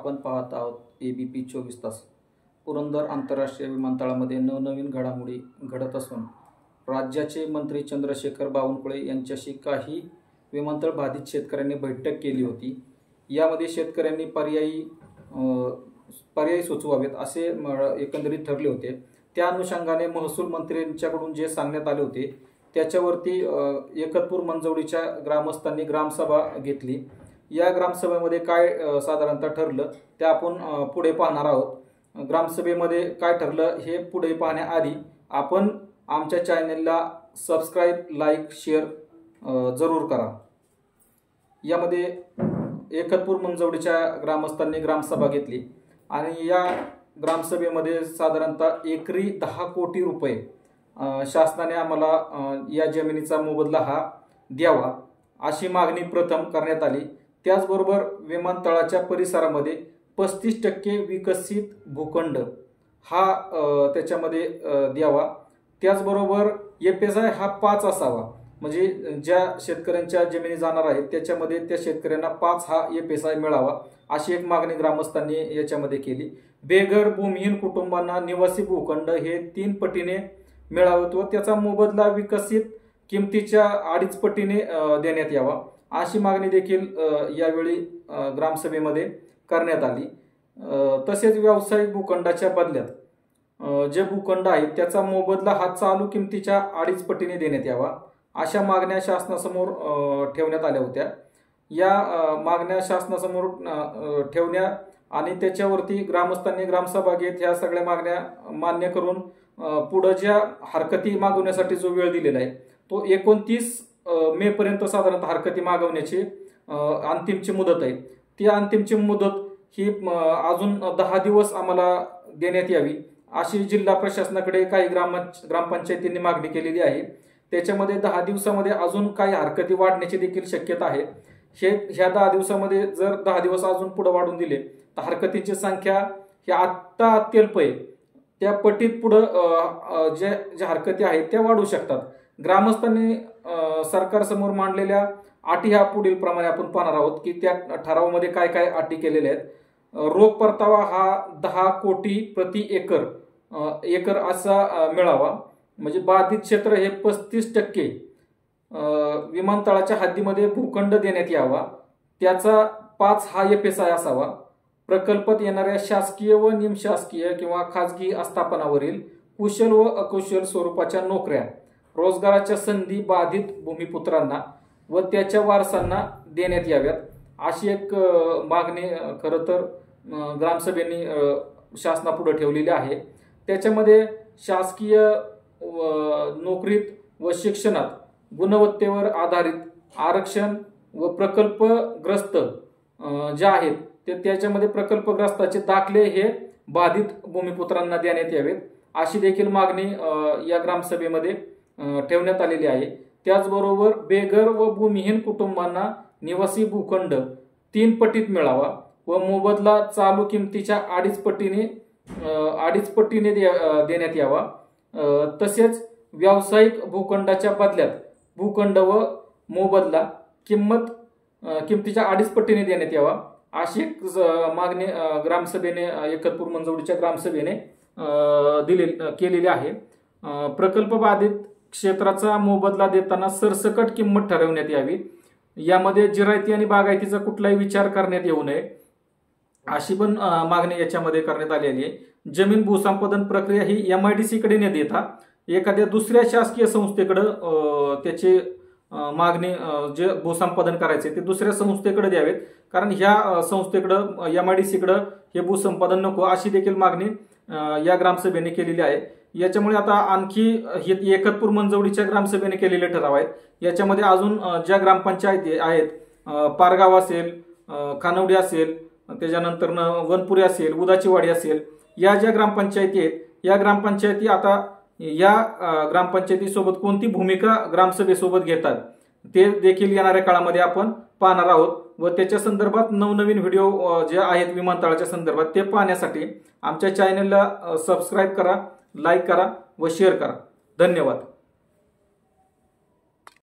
आपण पाहत आहोत ABP 24 तास। पुरंदर आंतरराष्ट्रीय विमानतळामध्ये नवनवीन घडामोडी घडत असून राज्याचे मंत्री चंद्रशेखर बावनकुळे यांच्याशी काही विमानतळ बाधित शेतकऱ्यांनी बैठक केली होती। यामध्ये शेतकऱ्यांनी पर्याय सुचवावेत असे एकंदरीत ठरले होते। त्या अनुषंगाने महसूल मंत्र्यांच्याकडून जे सांगण्यात आले होते त्याच्यावरती एकतपूर मंजवडीच्या ग्रामस्थांनी ग्रामसभा घेतली। या ग्रामसभेमध्ये काय साधारणतः ठरलं ते आपण पुढे पाहणार आहोत। ग्रामसभेमध्ये काय ठरलं हे पुढे पाहण्याआधी आपण आमच्या चॅनलला सबस्क्राइब, लाईक, शेअर जरूर करा। यामध्ये एकतपूर मंजवडीच्या ग्रामस्थांनी ग्रामसभा घेतली आणि या ग्रामसभेमध्ये साधारणतः एकरी 10 कोटी रुपये शासनाने आम्हाला या जमिनीचा मोबदला हा द्यावा अशी मागणी प्रथम करण्यात आली। त्याचबरोबर विमानतळाच्या परिसरामध्ये 35% विकसित भूखंड हा त्याच्यामध्ये द्यावा। त्याचबरोबर FSI हा 5 असावा, म्हणजे ज्या शेतकऱ्यांच्या जमिनी जाणार आहेत त्याच्यामध्ये त्या शेतकऱ्यांना 5 हा FSI मिळावा अशी एक मागणी ग्रामस्थांनी याच्यामध्ये केली। बेघर भूमिहीन कुटुंबांना निवासी भूखंड हे 3 पटीने मिळावं व त्याचा मोबदला विकसित किमतीच्या 2.5 पटीने देण्यात यावा अशी मागणी देखील यावेळी ग्रामसभेमध्ये करण्यात आली। तसेच व्यावसायिक भूखंडाच्या बदल्यात जे भूखंड आहेत त्याचा मोबदला हा चालू किमतीच्या 2.5 पटीने देण्यात यावा अशा मागण्या शासनासमोर ठेवण्यात आल्या होत्या। या मागण्या शासनासमोर ठेवण्या आणि त्याच्यावरती ग्रामस्थांनी ग्रामसभा घेत ह्या सगळ्या मागण्या मान्य करून पुढे ज्या हरकती मागवण्यासाठी जो वेळ दिलेला आहे तो 29 मे पर्यंत साधारणतः हरकती मागवण्याची अंतिमची मुदत आहे। ती अंतिमची मुदत ही अजून 10 दिवस आम्हाला देण्यात यावी अशी जिल्हा प्रशासनाकडे काही ग्रामपंचायतींनी मागणी केलेली आहे। त्याच्यामध्ये 10 दिवसामध्ये अजून काही हरकती वाढण्याची देखील शक्यता आहे। ह्या 10 दिवसामध्ये जर 10 दिवस अजून पुढे वाढून दिले तर हरकतींची संख्या ही आत्ता अत्यल्प आहे त्या पटीत पुढे ज्या हरकती आहेत त्या वाढू शकतात। ग्रामस्थांनी सरकारसमोर मांडलेल्या अटी ह्या पुढील प्रमाणे आपण पाहणार आहोत की त्या ठरावामध्ये काय काय अटी केलेल्या आहेत। रोख परतावा हा 10 कोटी प्रति एकर असा मिळावा, म्हणजे बाधित क्षेत्र हे 35% विमानतळाच्या हद्दीमध्ये भूखंड देण्यात यावा, त्याचा 5 हा FSI असावा। प्रकल्पात येणाऱ्या शासकीय व निमशासकीय किंवा खाजगी आस्थापनावरील कुशल व अकुशल स्वरूपाच्या नोकऱ्या, रोजगाराच्या संधी बाधित भूमिपुत्रांना व त्याच्या वारसांना देण्यात याव्यात अशी एक मागणी खरं तर ग्रामसभेने शासनापुढे ठेवलेली आहे। त्याच्यामध्ये शासकीय नोकरीत व शिक्षणात गुणवत्तेवर आधारित आरक्षण व प्रकल्पग्रस्त जे आहेत त्याच्यामध्ये प्रकल्पग्रस्ताचे दाखले हे बाधित भूमिपुत्रांना देण्यात यावेत अशी देखील मागणी या ग्रामसभेमध्ये ठेवण्यात आलेली आहे। त्याचबरोबर बेघर व भूमिहीन कुटुंबांना निवासी भूखंड 3 पटीत मिळावा व मोबदला चालू किमतीच्या 2.5 पटीने देण्यात यावा। तसेच व्यावसायिक भूखंडाच्या बदल्यात भूखंड व मोबदला किमतीच्या 2.5 पटीने देण्यात यावा अशी मागणी ग्रामसभेने एकतपूर मंजवडीच्या ग्रामसभेने केलेली आहे। प्रकल्प बाधित क्षेत्राचा मोबदला देताना सरसकट किंमत ठरवण्यात यावी, यामध्ये जिरायती आणि बागायतीचा कुठलाही विचार करण्यात येऊ नये अशी पण मागणी याच्यामध्ये करण्यात आलेली आहे। जमीन भूसंपादन प्रक्रिया ही MIDC कडे न देता एखाद्या दुसऱ्या शासकीय संस्थेकडे त्याची मागणी जे भूसंपादन करायचे ते दुसऱ्या संस्थेकडे द्यावेत, कारण ह्या संस्थेकडे MIDC कडे हे भूसंपादन नको अशी देखील मागणी या ग्रामसभेने केलेली आहे। याच्यामुळे आता आणखी हे एकतपूर मंजवडीच्या ग्रामसभेने केलेले ठराव आहेत। याच्यामध्ये अजून ज्या ग्रामपंचायती आहेत, पारगाव असेल, खानवडी असेल, त्याच्यानंतर वनपुरी असेल, उदाचीवाडी असेल, या ज्या ग्रामपंचायती आहेत या ग्रामपंचायती आता या ग्रामपंचायतीसोबत कोणती भूमिका ग्रामसभेसोबत घेतात ते देखील येणाऱ्या काळामध्ये आपण पाहणार आहोत व त्याच्या संदर्भात नवनवीन व्हिडिओ जे आहेत विमानतळाच्या संदर्भात ते पाहण्यासाठी आमच्या चॅनलला सबस्क्राइब करा, लाईक करा व शेअर करा। धन्यवाद।